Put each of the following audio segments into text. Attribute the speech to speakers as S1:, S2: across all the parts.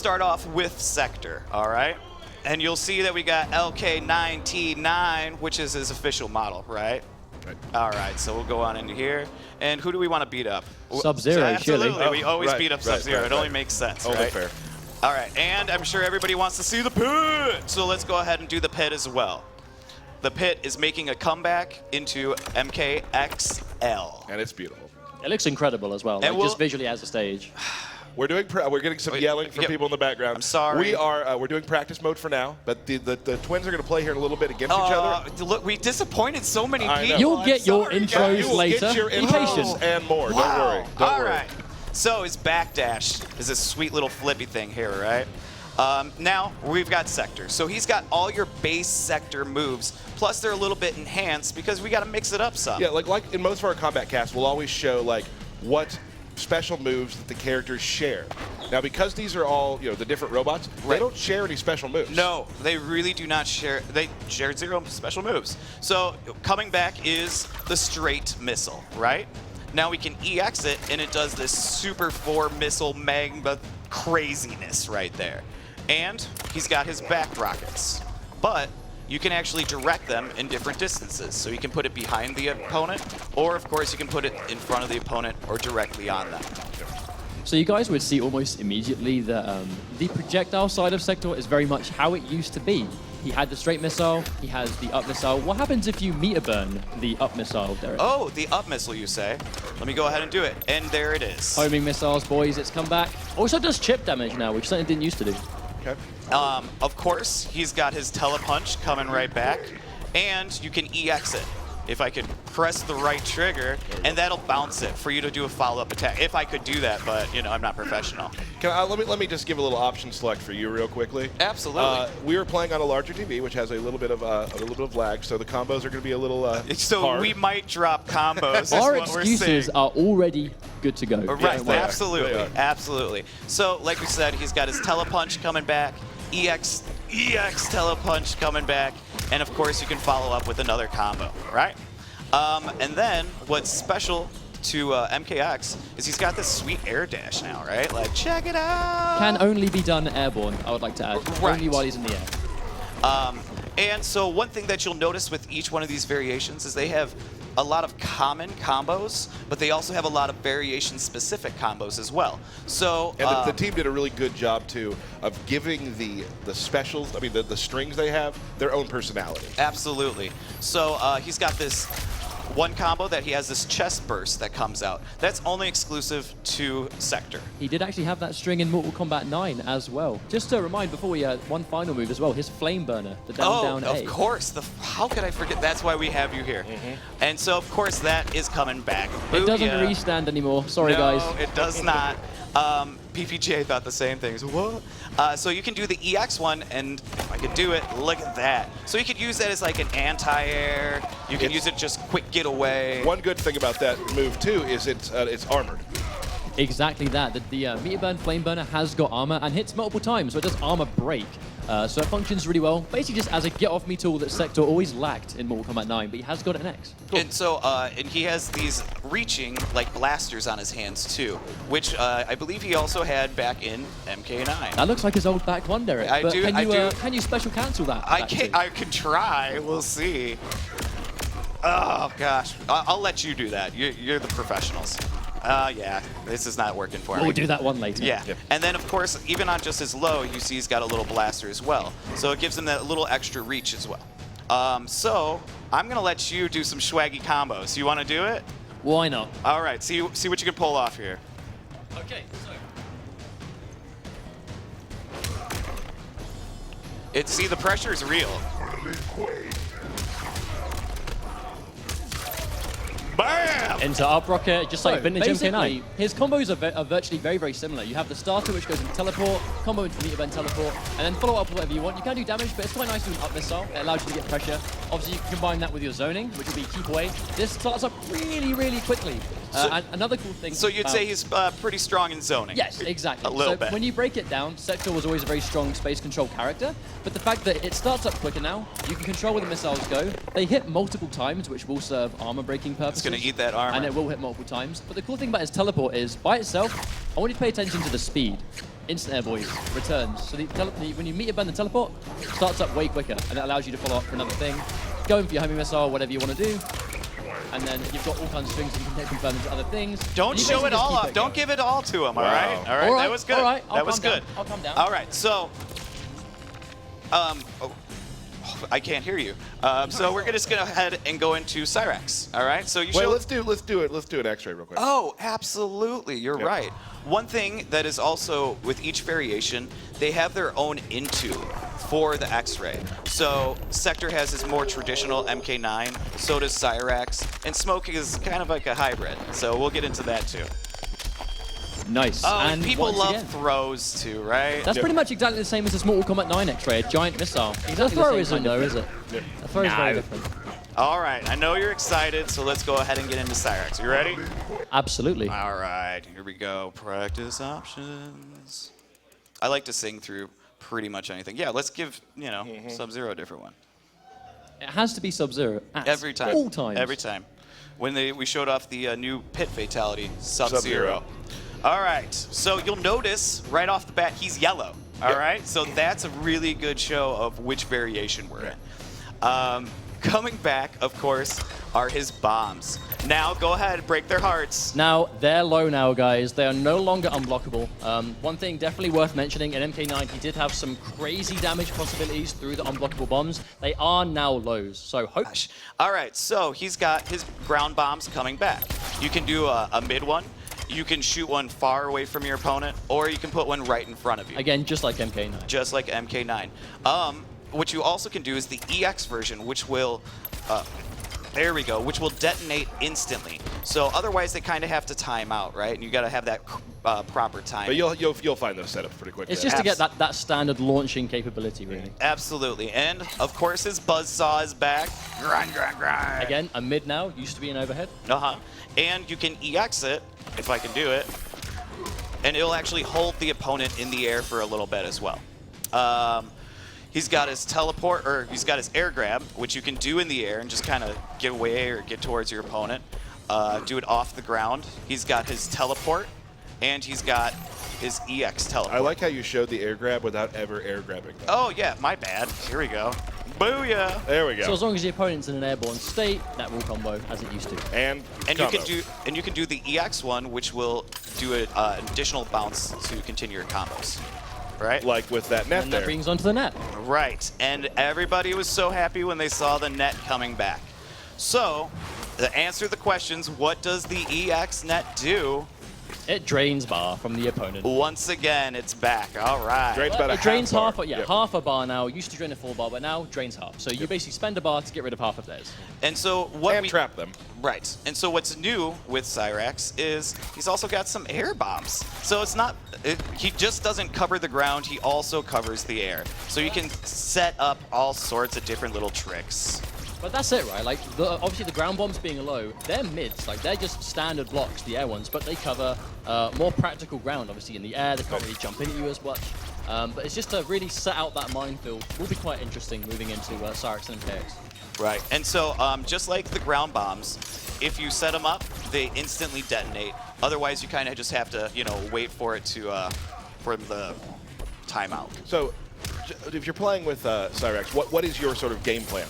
S1: start off with Sector, all right? And you'll see that we got LK9T9, which is his official model, right?
S2: Right.
S1: All right, so we'll go on into here. And who do we want to beat up?
S3: Sub-Zero,
S1: Absolutely,
S3: surely.
S1: we always
S2: right,
S1: beat up
S2: right,
S1: Sub-Zero.
S2: right,
S1: It only
S2: right.
S1: makes sense,
S2: Only
S1: right?
S2: fair.
S1: All right, and I'm sure everybody wants to see the pit. So let's go ahead and do the pit as well. The pit is making a comeback into MKXL.
S2: And it's beautiful.
S3: It looks incredible as well, like, just visually as a stage.
S2: We're getting some yelling from people in the background.
S1: I'm sorry.
S2: We're doing practice mode for now, but the twins are going to play here in a little bit against each other.
S1: Look, we disappointed so many
S2: I know.
S1: people.
S3: You'll
S1: I'm
S3: get your
S1: sorry,
S3: intros
S1: guys.
S2: You will
S3: later.
S2: get your
S3: Be
S2: intros
S3: patient.
S2: and more.
S1: Wow.
S2: Don't worry. Don't
S1: All
S2: worry.
S1: right. So his backdash is this sweet little flippy thing here, right? Now we've got Sector. So he's got all your base Sector moves, plus they're a little bit enhanced because we got to mix it up some.
S2: Yeah, like in most of our combat casts, we'll always show like what special moves that the characters share. Now, because these are all the different robots, they don't share any special moves.
S1: No, they really do not share. They share 0 special moves. So coming back is the straight missile, right? Now we can EX it, and it does this Super 4 missile magma craziness right there. And he's got his back rockets. But you can actually direct them in different distances. So you can put it behind the opponent, or of course you can put it in front of the opponent or directly on them.
S3: So you guys would see almost immediately that the projectile side of Sector is very much how it used to be. He had the straight missile, he has the up missile. What happens if you meter burn the up missile, Derek?
S1: Oh, the up missile, you say? Let me go ahead and do it. And there it is.
S3: Homing missiles, boys, it's come back. Also does chip damage now, which something it didn't used to do.
S2: Okay.
S1: Of course, he's got his telepunch coming right back, and you can EX it. If I could press the right trigger, and that'll bounce it for you to do a follow-up attack. If I could do that, but I'm not professional.
S2: Let me just give a little option select for you real quickly.
S1: Absolutely.
S2: We are playing on a larger TV, which has a little bit of lag, so the combos are going to be a little
S1: So
S2: hard.
S1: we might drop combos.
S3: Our
S1: is what we're
S3: excuses
S1: seeing.
S3: are already good to go.
S1: Right,
S2: they are.
S1: absolutely,
S2: They are.
S1: absolutely. So, like we said, he's got his telepunch coming back, EX telepunch coming back, and of course you can follow up with another combo, right? And then what's special to MKX is he's got this sweet air dash now, right? Like, check it out.
S3: Can only be done airborne, I would like to add.
S1: Right.
S3: Only while he's in the air.
S1: And so one thing that you'll notice with each one of these variations is they have a lot of common combos, but they also have a lot of variation-specific combos as well. So
S2: And the team did a really good job, too, of giving the specials, the strings they have, their own personality.
S1: Absolutely. So he's got this one combo that he has this chest burst that comes out. That's only exclusive to Sector.
S3: He did actually have that string in Mortal Kombat 9 as well. Just to remind, before we one final move as well, his flame burner, the down A.
S1: Of course. How could I forget? That's why we have you here. And so, of course, that is coming back.
S3: It doesn't
S1: Booyah.
S3: restand anymore. Sorry,
S1: No,
S3: guys.
S1: it does not. PPJ thought the same thing. So, what? So you can do the EX one, and if I could do it, look at that. So you could use that as like an anti-air. You can use it just quick getaway.
S2: One good thing about that move, too, is it's armored.
S3: Exactly that. The meter burn flame burner has got armor and hits multiple times, so it does armor break. So it functions really well, basically just as a get-off-me tool that Sector always lacked in Mortal Kombat 9, but he has got it next. Cool.
S1: And so, and he has these reaching, like, blasters on his hands, too, which I believe he also had back in MK9.
S3: That looks like his old back one, Derek.
S1: I
S3: but
S1: do-
S3: Can
S1: I
S3: you,
S1: do.
S3: Can you special cancel that?
S1: I can try. We'll see. Oh, gosh. I'll let you do that. You're the professionals. Yeah, this is not working for me.
S3: We'll do that one later.
S1: Yeah. And then, of course, even on just his low, you see he's got a little blaster as well. So it gives him that little extra reach as well. So I'm going to let you do some swaggy combos. You want to do it?
S3: Why not?
S1: All right. See what you can pull off here.
S3: Okay, so.
S1: See, the pressure is real. Bam!
S3: Into up rocket, just like
S2: So,
S3: vintage basically,
S1: MK9.
S3: his combos are virtually very similar. You have the starter, which goes into teleport, combo into meter burn teleport, and then follow up with whatever you want. You can do damage, but it's quite nice to do an up missile. It allows you to get pressure. Obviously, you can combine that with your zoning, which will be keep away. This starts up really quickly. And another cool thing.
S1: So you'd
S3: about-
S1: say he's pretty strong in zoning.
S3: Yes, exactly.
S1: A little
S3: so
S1: bit.
S3: when you break it down, Sector was always a very strong space control character, but the fact that it starts up quicker now, you can control where the missiles go. They hit multiple times, which will serve armor breaking purposes.
S1: It's going to eat that armor.
S3: And it will hit multiple times. But the cool thing about his teleport is, by itself, I want you to pay attention to the speed. instant air boys, returns. So when you meet your bend, the teleport starts up way quicker, and it allows you to follow up for another thing, go in for your homing missile, whatever you want to do, and then you've got all kinds of strings that you can take confirm into other things.
S1: Don't show it all up. Don't give it all to him, all right? All right, that was good.
S3: All right,
S1: that was good.
S3: I'll come down.
S1: All right, so... I can't hear you. So we're just gonna go ahead and go into Cyrax. All right. So you
S2: Wait,
S1: show.
S2: let's do an X-ray real quick.
S1: Oh, absolutely. You're right. One thing that is also with each variation, they have their own into for the X-ray. So Sector has his more traditional MK9. So does Cyrax, and Smoke is kind of like a hybrid. So we'll get into that too.
S3: Nice.
S1: Oh, and people love
S3: again,
S1: throws too, right?
S3: that's pretty much exactly the same as this Mortal Kombat 9 X-ray, a giant missile. Exactly
S4: The throw
S3: the
S4: isn't
S3: same
S4: though,
S3: kind
S4: is
S3: of
S4: it? The throw is very different.
S1: All right. I know you're excited, so let's go ahead and get into Cyrax. You ready?
S3: Absolutely.
S1: All right, here we go. Practice options. I like to sing through pretty much anything. Yeah, let's give, Sub-Zero a different one.
S3: It has to be Sub-Zero.
S1: Every time.
S3: All times.
S1: Every time. When we showed off the new pit fatality, Sub-Zero.
S2: Sub-Zero.
S1: All right, so you'll notice right off the bat, he's yellow. All right, so that's a really good show of which variation we're in. Coming back, of course, are his bombs. Now, go ahead, break their hearts.
S3: Now, they're low now, guys. They are no longer unblockable. One thing definitely worth mentioning, in MK9, he did have some crazy damage possibilities through the unblockable bombs. They are now lows, so hope...
S1: All right, so he's got his ground bombs coming back. You can do a mid one. You can shoot one far away from your opponent, or you can put one right in front of you.
S3: Again, just like MK9.
S1: Just like MK9. What you also can do is the EX version, which will, there we go, which will detonate instantly. So otherwise, they kind of have to time out, right? And you got to have that proper time.
S2: But you'll find those setups pretty quickly.
S3: It's just to get that standard launching capability, really.
S1: Absolutely. And, of course, his buzzsaw is back. Grind, grind, grind.
S3: Again, a mid now, used to be an overhead.
S1: Uh-huh. And you can EX it, if I can do it, and it'll actually hold the opponent in the air for a little bit as well. He's got his teleport, or he's got his air grab, which you can do in the air and just kind of get away or get towards your opponent. Do it off the ground. He's got his teleport, and he's got his EX teleport.
S2: I like how you showed the air grab without ever air grabbing.
S1: Oh, yeah, my bad. Here we go. Booyah!
S2: There we go.
S3: So as long as the opponent's in an airborne state, that will combo as it used to.
S2: And
S1: you can do the EX one, which will do an additional bounce to continue your combos. Right?
S2: like with that net
S3: And
S2: there.
S3: that brings onto the net.
S1: Right. And everybody was so happy when they saw the net coming back. So, to answer the questions, what does the EX net do?
S3: It drains bar from the opponent.
S1: Once again, it's back. All right.
S2: Drains about
S3: It drains
S2: half bar.
S3: half a bar now. Used to drain a full bar, but now drains half. So you basically spend a bar to get rid of half of theirs.
S1: And so what
S2: And trap them.
S1: Right. And so what's new with Cyrax is he's also got some air bombs. So it's not, he just doesn't cover the ground, he also covers the air. So you can set up all sorts of different little tricks.
S3: But that's it, right? Like, obviously the ground bombs being low, they're mids. Like, they're just standard blocks, the air ones, but they cover more practical ground, obviously, in the air. They can't really jump in at you as much. But it's just to really set out that minefield. Will be quite interesting moving into Cyrax and MKX.
S1: Right. And so just like the ground bombs, if you set them up, they instantly detonate. Otherwise, you kind of just have to, wait for it to, for the timeout.
S2: So, if you're playing with Cyrax, what is your sort of game plan?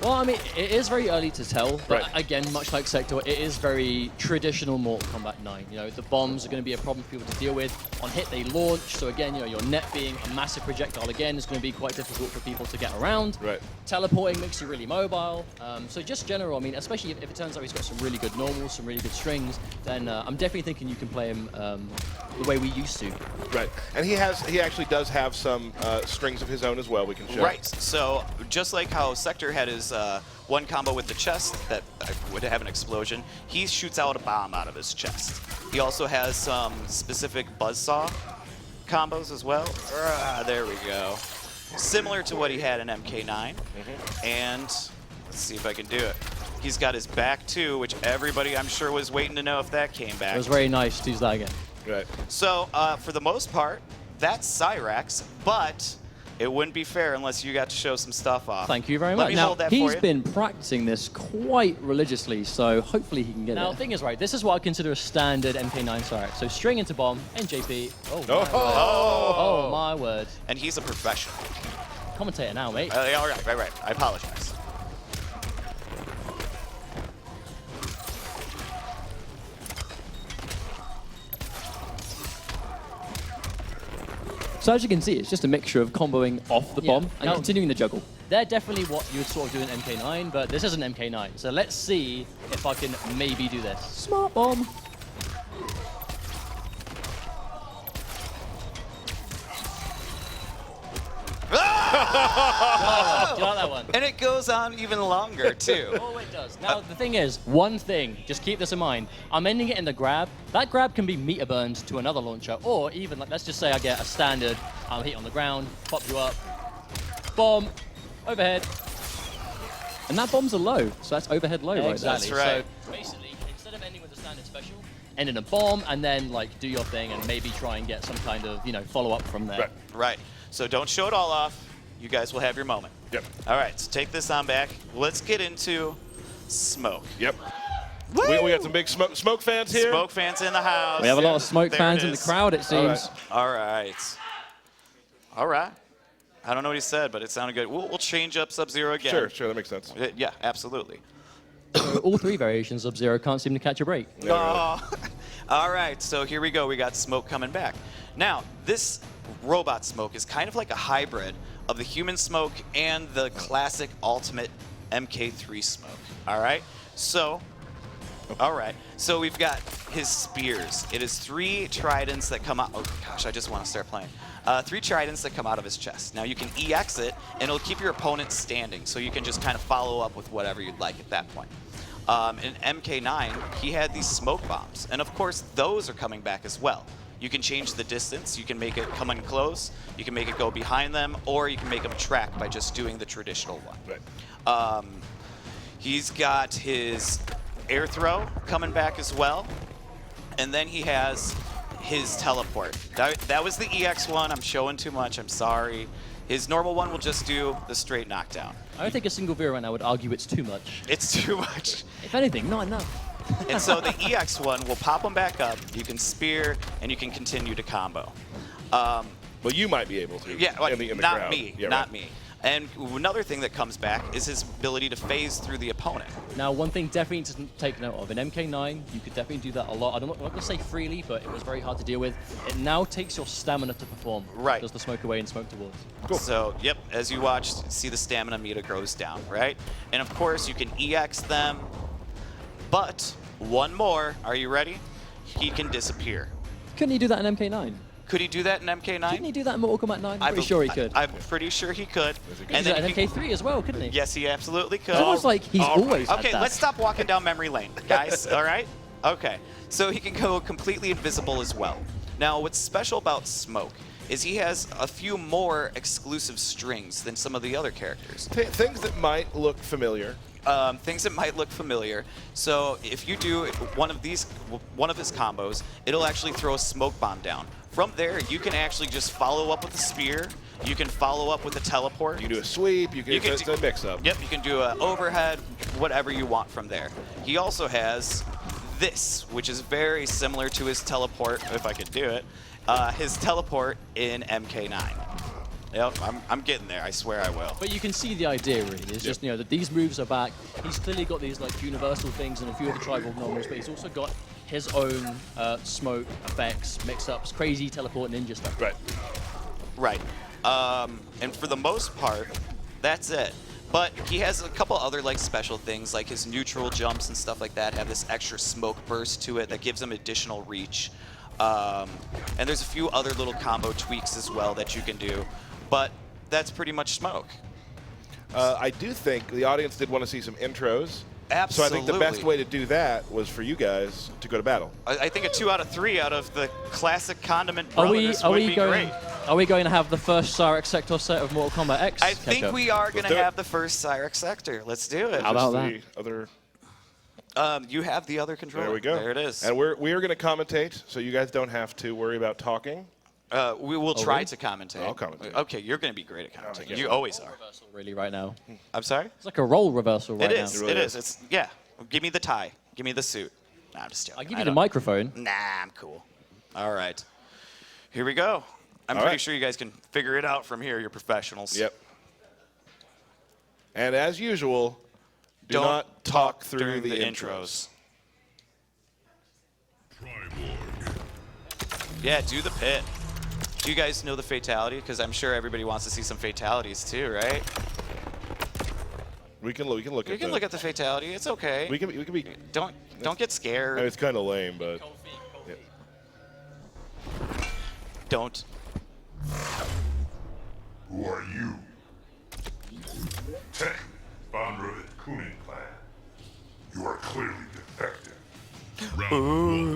S3: Well, I mean, it is very early to tell, but
S2: Right.
S3: again, much like Sector, it is very traditional Mortal Kombat 9. The bombs are going to be a problem for people to deal with. On hit, they launch, so again, your net being a massive projectile again is going to be quite difficult for people to get around.
S2: Right.
S3: Teleporting makes you really mobile. So just general, I mean, especially if it turns out he's got some really good normals, some really good strings, then I'm definitely thinking you can play him the way we used to.
S2: Right. And he actually does have some strings of his own as well we can show.
S1: Right. So just like how Sector had his one combo with the chest that would have an explosion, he shoots out a bomb out of his chest. He also has some specific buzzsaw combos as well. There we go. Similar to what he had in MK9. And let's see if I can do it. He's got his back too, which everybody I'm sure was waiting to know if that came back.
S3: It was very nice to use that again.
S2: Right.
S1: So for the most part, that's Cyrax, but It wouldn't be fair unless you got to show some stuff off.
S3: Thank you very
S1: Let
S3: much.
S1: me
S3: Now,
S1: hold that for
S3: he's
S1: you.
S3: been practicing this quite religiously, so hopefully he can get
S4: Now,
S3: there.
S4: the thing is, right, this is what I consider a standard MK9 Cyrex. So string into bomb, NJP. Oh, my word. Oh, my word.
S1: And he's a professional.
S4: Commentator now, mate.
S1: All right. I apologize.
S3: So as you can see, it's just a mixture of comboing off the
S4: Yeah.
S3: bomb and
S4: Now-
S3: continuing the juggle.
S4: They're definitely what you would sort of do in MK9, but this isn't MK9. So let's see if I can maybe do this.
S3: Smart bomb.
S4: Do you like that one?
S1: And it goes on even longer, too.
S4: Oh, it does. Now, the thing is, one thing, just keep this in mind. I'm ending it in the grab. That grab can be meter burned to another launcher, or even, like, let's just say I get a standard, hit on the ground, pop you up, bomb, overhead.
S3: And that bomb's a low, so that's overhead low right
S4: Exactly.
S1: That's right.
S4: So basically, instead of ending with a standard special, end in a bomb, and then, like, do your thing and maybe try and get some kind of, follow-up from there.
S2: Right.
S1: Right. So don't show it all off. You guys will have your moment.
S2: Yep.
S1: All right, so take this on back. Let's get into Smoke.
S2: Yep. We got some big smoke fans here.
S1: Smoke fans in the house.
S3: We have a lot of smoke
S1: There
S3: fans
S1: it
S3: in the
S1: is.
S3: crowd, it seems.
S1: All right. All right. I don't know what he said, but it sounded good. We'll change up Sub-Zero again.
S2: Sure, that makes sense.
S1: Yeah, absolutely.
S3: So all three variations of Zero can't seem to catch a break.
S1: Oh. All right, so here we go. We got Smoke coming back. Now, this robot Smoke is kind of like a hybrid of the human Smoke and the classic ultimate MK3 Smoke. All right? So we've got his spears. It is 3 tridents that come out. Oh gosh, I just want to start playing. 3 tridents that come out of his chest. Now you can EX it, and it'll keep your opponent standing, so you can just kind of follow up with whatever you'd like at that point. In MK9, he had these smoke bombs, and of course those are coming back as well. You can change the distance. You can make it come in close. You can make it go behind them, or you can make them track by just doing the traditional one.
S2: Right.
S1: He's got his air throw coming back as well. And then he has his teleport. That was the EX one. I'm showing too much. I'm sorry. His normal one will just do the straight knockdown.
S3: I don't think a single viewer right now would argue it's too much.
S1: It's too much.
S3: If anything, not enough.
S1: And so the EX one will pop them back up. You can spear, and you can continue to combo.
S2: Well, you might be able to.
S1: Yeah, like,
S2: in the
S1: not
S2: crowd.
S1: me.
S2: Yeah,
S1: Not
S2: right.
S1: me. And another thing that comes back is his ability to phase through the opponent.
S4: Now, one thing definitely to take note of, in MK9, you could definitely do that a lot. I'm not going to say freely, but it was very hard to deal with. It now takes your stamina to perform.
S1: Right.
S4: Does the smoke away and smoke towards.
S2: Cool.
S1: So, yep, as you watch, see the stamina meter goes down, right? And of course, you can EX them, but one more. Are you ready? He can disappear.
S3: Couldn't he do that in MK9?
S1: Could he do that in MK9?
S3: Couldn't he do that in Mortal Kombat 9? I'm pretty sure he could.
S1: I'm pretty sure he could.
S3: He
S1: And
S3: did that
S1: then
S3: in MK3 as well, couldn't he?
S1: yes, he absolutely could.
S3: It's almost like he's always had
S1: Okay,
S3: that.
S1: let's stop walking down memory lane, guys. All right? Okay. So he can go completely invisible as well. Now, what's special about Smoke is he has a few more exclusive strings than some of the other characters.
S2: Things that might look familiar.
S1: Things that might look familiar. So if you do one of his combos, it'll actually throw a smoke bomb down. From there, you can actually just follow up with a spear. You can follow up with a teleport.
S2: You can do a sweep. It's a mix-up.
S1: Yep, you can do an overhead, whatever you want from there. He also has this, which is very similar to his teleport, if I could do it, his teleport in MK9. Yep, I'm getting there. I swear I will.
S4: But you can see the idea, really. It's just, that these moves are back. He's clearly got these, like, universal things and a few of the Triborg normals, but he's also got his own smoke effects, mix-ups, crazy teleport ninja stuff.
S2: Right.
S1: Right. And for the most part, that's it. But he has a couple other like special things, like his neutral jumps and stuff like that have this extra smoke burst to it that gives him additional reach. And there's a few other little combo tweaks as well that you can do. But that's pretty much Smoke.
S2: I do think the audience did want to see some intros.
S1: Absolutely.
S2: So I think the best way to do that was for you guys to go to battle.
S1: I think a 2 out of 3 out of the classic Condiment
S3: Are
S1: Brothers
S3: we
S1: would be
S3: going?
S1: great.
S3: Are we going to have the first Cyrex Sector set of Mortal Kombat X?
S1: I think
S3: catch-up?
S1: we are going
S2: do
S1: to
S2: it.
S1: have the first Cyrex Sector. Let's do it.
S3: How about
S2: Just
S3: that?
S2: the other.
S1: You have the other controller.
S2: There we go.
S1: There it is.
S2: And we are going to commentate, so you guys don't have to worry about talking.
S1: We will try to commentate.
S2: I'll commentate.
S1: Okay, you're going to be great at commentating.
S2: yeah.
S1: You always are.
S4: Reversal really right now.
S1: I'm sorry?
S4: It's like a role reversal right
S1: It
S4: now.
S1: is.
S2: really
S1: It
S2: is.
S1: is. It's yeah. Give me the tie. Give me the suit. Nah, I'm just joking.
S4: I'll give
S1: I
S4: you the
S1: don't-
S4: microphone.
S1: Nah, I'm cool. All right. Here we go. I'm
S2: All
S1: pretty
S2: right.
S1: sure you guys can figure it out from here. You're professionals.
S2: Yep. And as usual, do
S1: Don't
S2: not talk through
S1: during
S2: the intros.
S1: Yeah, do the pit. Do you guys know the fatality? Because I'm sure everybody wants to see some fatalities too, right?
S2: We can look
S1: You
S2: at
S1: can look at the fatality. It's okay.
S2: we can be
S1: Don't get scared.
S2: I mean, it's kind of lame, but
S1: Don't.
S5: Who are you? Tech, founder of the Kunin clan. You are clearly defective.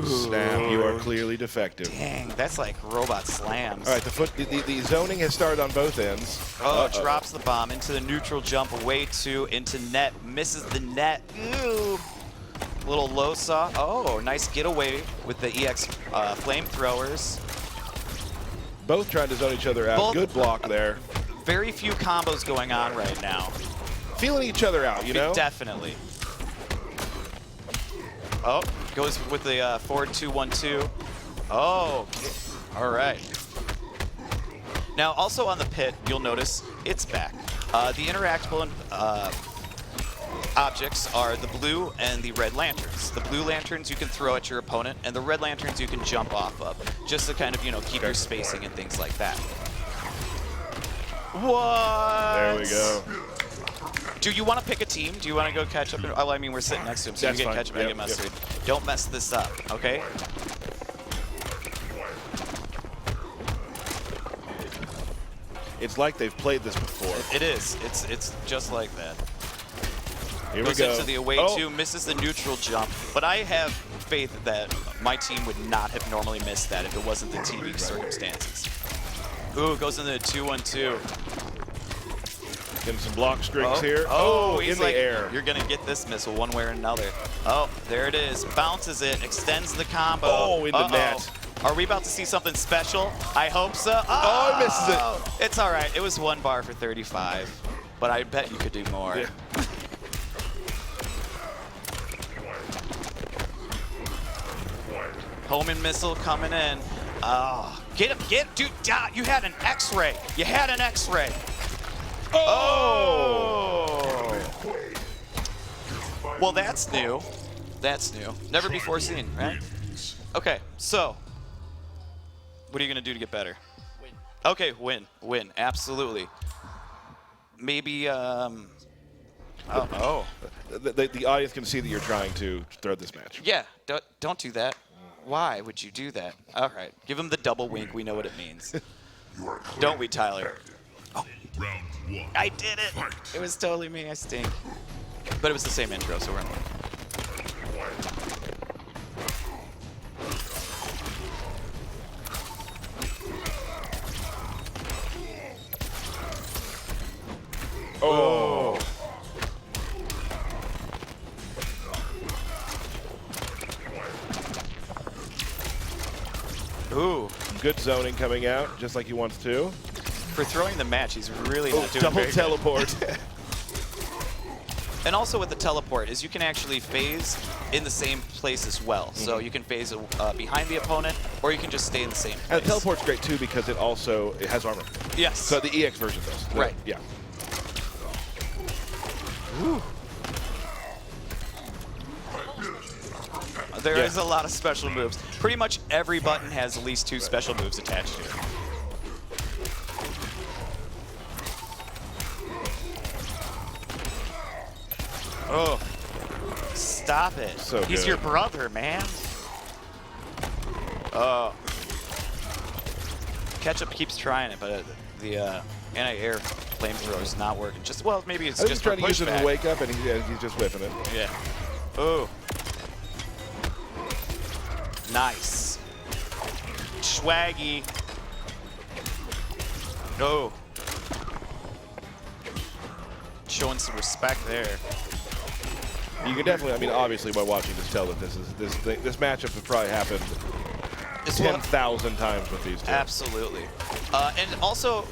S2: snap, you are clearly defective.
S1: Dang, that's like robot slams.
S2: All right, the zoning has started on both ends.
S1: Oh, drops the bomb into the neutral jump, away two, into net, misses the net. Ooh. Little low saw. Oh, nice getaway with the EX flamethrowers.
S2: Both trying to zone each other out.
S1: Both-
S2: Good block there.
S1: Very few combos going on right now.
S2: Feeling each other out, you know?
S1: Definitely. Oh, goes with the forward 2-1-2. Oh, okay. All right. Now, also on the pit, you'll notice it's back. The interactable objects are the blue and the red lanterns. The blue lanterns you can throw at your opponent, and the red lanterns you can jump off of, just to kind of, you know, keep your spacing and things like that. What?
S2: There we go.
S1: Do you want to pick a team? Do you want to go catch up? Oh, I mean, we're sitting next to him, so
S2: That's
S1: you get
S2: fine.
S1: catch up, I
S2: Yep,
S1: get
S2: yep.
S1: mustard. Don't mess this up, okay?
S2: It's like they've played this before.
S1: It is. It's just like that.
S2: Here we
S1: Goes
S2: go.
S1: into the away
S2: Oh,
S1: two, misses the neutral jump. But I have faith that my team would not have normally missed that if it wasn't the TV circumstances. Ooh, goes into the 2-1-2.
S2: Getting some block strings here.
S1: Oh,
S2: in
S1: he's
S2: the
S1: like,
S2: air.
S1: you're gonna get this missile one way or another. Oh, there it is. Bounces it, extends the combo.
S2: Oh, in the
S1: Uh-oh.
S2: net.
S1: Are we about to see something special? I hope so.
S2: Oh, he misses it.
S1: It's all right. It was one bar for 35, but I bet you could do more.
S2: Yeah.
S1: Homing missile coming in. Oh, get him, dude. You had an X-ray. You had an X-ray. Oh. Well, that's new. That's new. Never before seen, right? Okay, so what are you gonna do to get better?
S4: Win.
S1: Okay, win, absolutely. Maybe oh.
S2: The audience can see that you're trying to throw this match.
S1: Yeah, don't do that. Why would you do that? All right, give him the double wink. We know what it means.
S5: You are clearly
S1: Don't we, Tyler?
S5: defective. Round one.
S1: I did it. It was totally me. I stink. But it was the same intro, so we're in.
S2: Oh.
S1: Ooh,
S2: Good zoning coming out, just like he wants to.
S1: for throwing the match, he's really not doing
S2: Double
S1: very good.
S2: teleport.
S1: And also with the teleport is you can actually phase in the same place as well. So you can phase behind the opponent, or you can just stay in the same place.
S2: And the teleport's great too because it has armor.
S1: Yes.
S2: So the EX version does.
S1: Right.
S2: Yeah.
S1: There
S2: Yeah.
S1: is a lot of special moves. Pretty much every button has at least 2 special moves attached to it. Oh, stop it.
S2: So
S1: He's
S2: good.
S1: your brother, man. Oh. Ketchup keeps trying it, but the anti-air flamethrower is not working. Just, well, maybe it's
S2: I think
S1: just
S2: he's trying
S1: for
S2: to use it
S1: pushback.
S2: to wake up, and he's just whiffing it.
S1: Yeah. Oh. Nice. Swaggy. Oh. Showing some respect there.
S2: You can definitely, I mean, obviously by watching this, tell that this matchup has probably happened
S1: It's what-
S2: 10,000 times with these two.
S1: Absolutely. And also,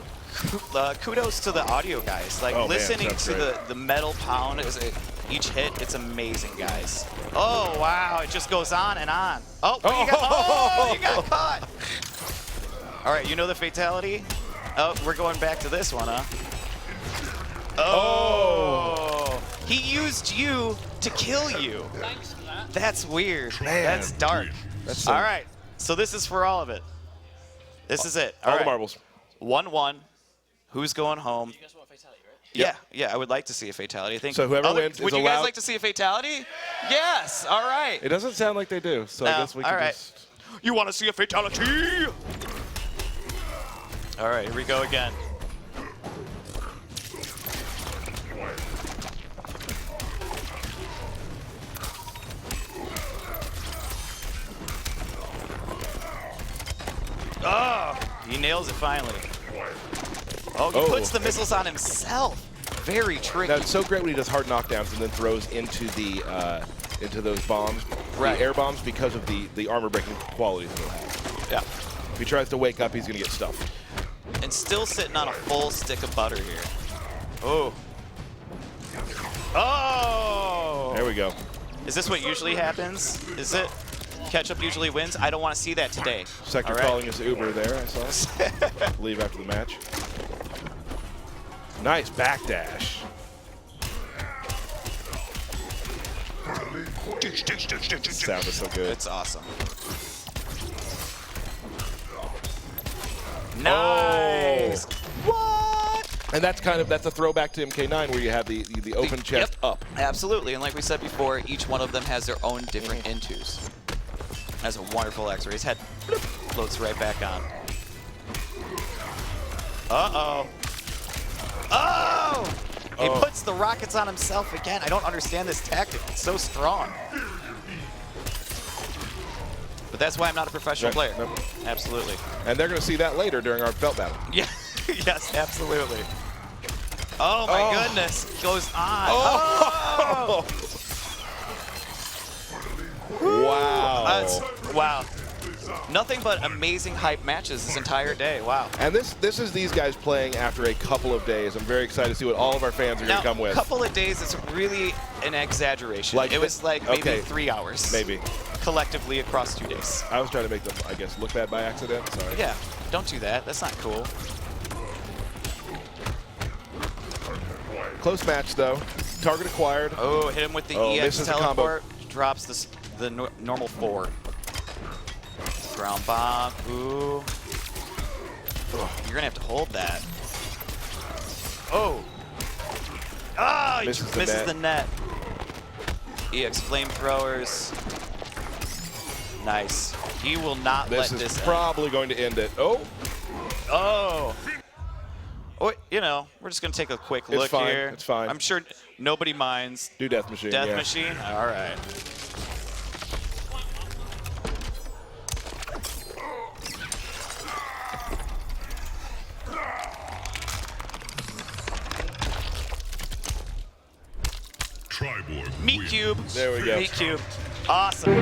S1: kudos to the audio guys. Like,
S2: Oh, man,
S1: listening
S2: sounds
S1: to
S2: great.
S1: the metal pound as each hit, it's amazing, guys. Oh, wow, it just goes on and on. Oh, you got caught. All right, you know the fatality? Oh, we're going back to this one, huh? Oh. He used you to kill you.
S4: Thanks for that.
S1: That's weird.
S2: Man.
S1: That's dark.
S2: That's
S1: All right, so this is for all of it. This is it.
S2: All
S1: right.
S2: the marbles.
S1: 1-1. Who's going home?
S4: You guys want a fatality, right?
S1: Yeah, I would like to see a fatality. I think.
S2: So whoever wins
S1: would
S2: is
S1: you guys
S2: allowed-
S1: like to see a fatality? Yes. All right.
S2: It doesn't sound like they do, so I
S1: No,
S2: guess we
S1: all
S2: can
S1: right.
S2: just...
S1: You want to see a fatality? All right, here we go again. Oh, he nails it finally. Oh, he puts the missiles on himself. Very tricky.
S2: Now, it's so great when he does hard knockdowns and then throws into the into those bombs,
S1: Right.
S2: the air bombs, because of the armor-breaking qualities that he'll have.
S1: Yeah.
S2: If he tries to wake up, he's going to get stuffed.
S1: And still sitting on a full stick of butter here. Oh. Oh!
S2: There we go.
S1: Is this what usually happens? Is it? Ketchup usually wins? I don't want to see that today.
S2: Sector
S1: All right.
S2: calling his Uber there, I saw. Leave after the match. Nice backdash. Sounded so good.
S1: It's awesome. Nice! What?
S2: And that's a throwback to MK9 where you have the open chest
S1: Yep.
S2: up.
S1: Absolutely, and like we said before, each one of them has their own different intos. That's a wonderful X-ray. His head floats right back on. Uh-oh. Oh! He puts the rockets on himself again. I don't understand this tactic. It's so strong. But that's why I'm not a professional player.
S2: Nope.
S1: Absolutely.
S2: And they're going to see that later during our belt battle.
S1: Yeah. Yes, absolutely. Oh my goodness. Goes on.
S2: Oh! Wow.
S1: Wow. Nothing but amazing hype matches this entire day. Wow.
S2: And this is these guys playing after a couple of days. I'm very excited to see what all of our fans are going
S1: Now,
S2: to come with.
S1: a couple of days is really an exaggeration.
S2: Like
S1: it was like maybe
S2: okay.
S1: 3 hours.
S2: Maybe.
S1: Collectively across 2 days.
S2: I was trying to make them, I guess, look bad by accident. Sorry.
S1: Yeah, don't do that. That's not cool.
S2: Close match, though. Target acquired.
S1: Oh, hit him with the
S2: Oh,
S1: EX
S2: misses the combo.
S1: teleport. Drops the normal 4. Ground bomb. Ooh. You're going to have to hold that. Oh. Ah, he
S2: Misses
S1: misses
S2: the
S1: the net. EX flamethrowers. Nice. He will not
S2: This
S1: let
S2: is
S1: this end.
S2: probably going to end it. Oh,
S1: Oh. Oh, you know, we're just going to take a quick look
S2: fine.
S1: here.
S2: It's fine.
S1: I'm sure nobody minds.
S2: do Death Machine.
S1: Death
S2: yeah.
S1: Machine? All right.
S5: Triborg
S1: Meat
S5: wins.
S1: Cube.
S2: There we go.
S1: Meat Cube. Awesome.